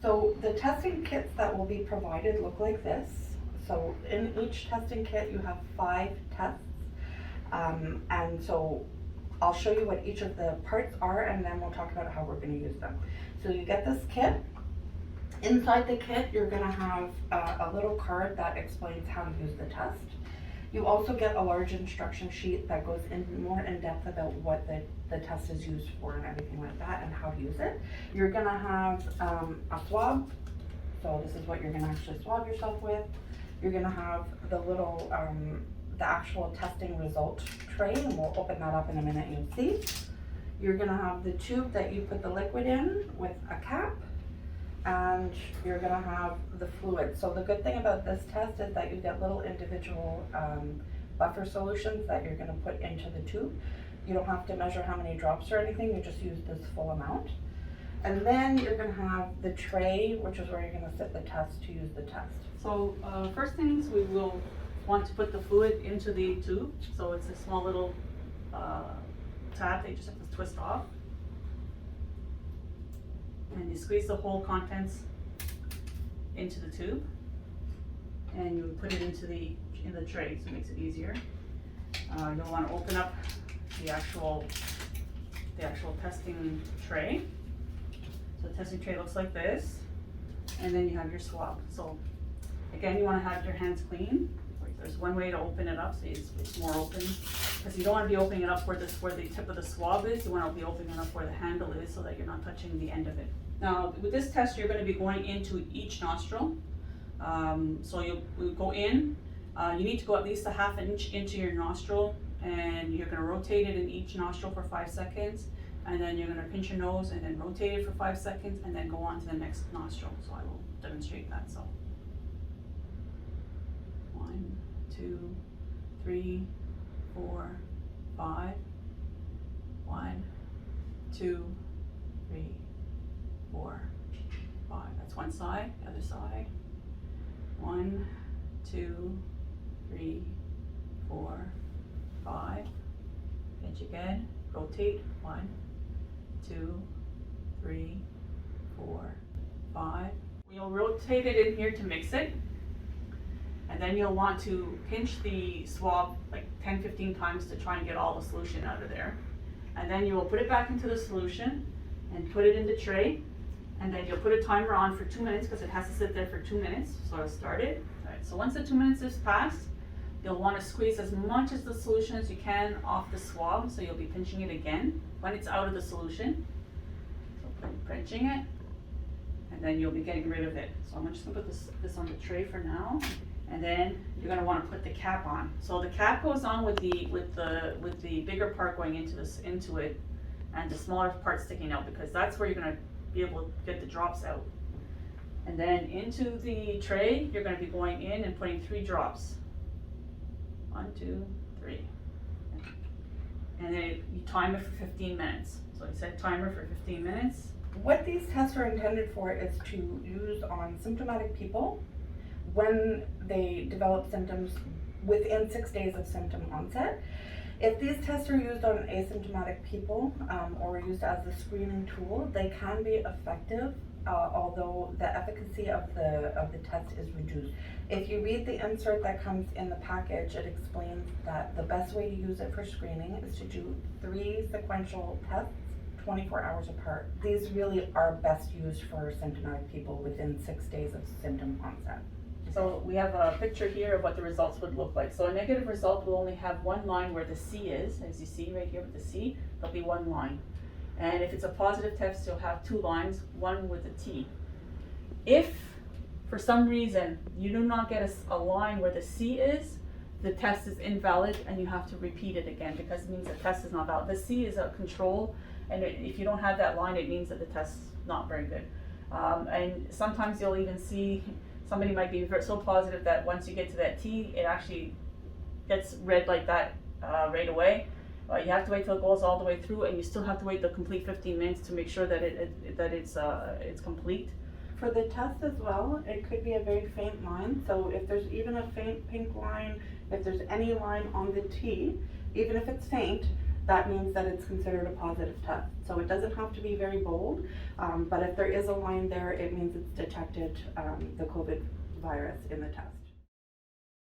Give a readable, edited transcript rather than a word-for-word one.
So the testing kits that will be provided look like this. So in each testing kit, you have 5 tests. And so I'll show you what each of the parts are, and then we'll talk about how we're going to use them. So you get this kit. Inside the kit, you're going to have a little card that explains how to use the test. You also get a large instruction sheet that goes more in depth about what the test is used for and everything like that, and how to use it. You're going to have a swab. So this is what you're going to actually swab yourself with. You're going to have the little the actual testing result tray, and we'll open that up in a minute, you'll see. You're gonna have the tube that you put the liquid in with a cap, and you're gonna have the fluid. So the good thing about this test is that you get little individual buffer solutions that you're gonna put into the tube. You don't have to measure how many drops or anything, you just use this full amount. And then you're gonna have the tray, which is where you're gonna sit the test to use the test. So first things, we will want to put the fluid into the tube. So it's a small little tab that you just have to twist off. And you squeeze the whole contents into the tube. And you put it into in the tray, so it makes it easier. You'll want to open up the actual testing tray. So the testing tray looks like this. And then you have your swab. So again, you want to have your hands clean. There's one way to open it up, so it's more open, because you don't want to be opening it up where the tip of the swab is. You want to be opening it up where the handle is, so that you're not touching the end of it. Now, with this test, you're going to be going into each nostril. So you'll go in. You need to go at least a ½ inch into your nostril, and you're going to rotate it in each nostril for 5 seconds, and then you're going to pinch your nose and then rotate it for 5 seconds, and then go on to the next nostril. So I will demonstrate that. So 1, 2, 3, 4, 5. 1, 2, 3, 4, 5. That's one side. The other side. 1, 2, 3, 4, 5. Pinch again. Rotate. 1, 2, 3, 4, 5. We'll rotate it in here to mix it. And then you'll want to pinch the swab like 10-15 times to try and get all the solution out of there. And then you will put it back into the solution and put it in the tray. And then you'll put a timer on for 2 minutes, because it has to sit there for 2 minutes. So I'll start it. All right, so once the 2 minutes is passed, you'll want to squeeze as much of the solution as you can off the swab. So you'll be pinching it again when it's out of the solution. So pinching it, and then you'll be getting rid of it. So I'm just gonna put this on the tray for now. And then you're going to want to put the cap on. So the cap goes on with the bigger part going into it, and the smaller part sticking out, because that's where you're going to be able to get the drops out. And then into the tray, you're going to be going in and putting 3 drops. 1, 2, 3. And then you time it for 15 minutes. So I set timer for 15 minutes. What these tests are intended for is to use on symptomatic people when they develop symptoms within 6 days of symptom onset. If these tests are used on asymptomatic people or used as a screening tool, they can be effective, although the efficacy of the test is reduced. If you read the insert that comes in the package, it explains that the best way to use it for screening is to do 3 sequential tests 24 hours apart. These really are best used for symptomatic people within 6 days of symptom onset. So we have a picture here of what the results would look like. So a negative result will only have one line where the C is, as you see right here with the C, there'll be one line. And if it's a positive test, you'll have 2 lines, one with a T. If for some reason you do not get a line where the C is, the test is invalid and you have to repeat it again, because it means the test is not valid. The C is a control, and if you don't have that line, it means that the test's not very good. And sometimes you'll even see somebody might be so positive that once you get to that T, it actually gets read like that right away. You have to wait till it goes all the way through, and you still have to wait the complete 15 minutes to make sure that it's complete. For the test as well, it could be a very faint line. So if there's even a faint pink line, if there's any line on the T, even if it's faint, that means that it's considered a positive test. So it doesn't have to be very bold, but if there is a line there, it means it's detected the COVID virus in the test.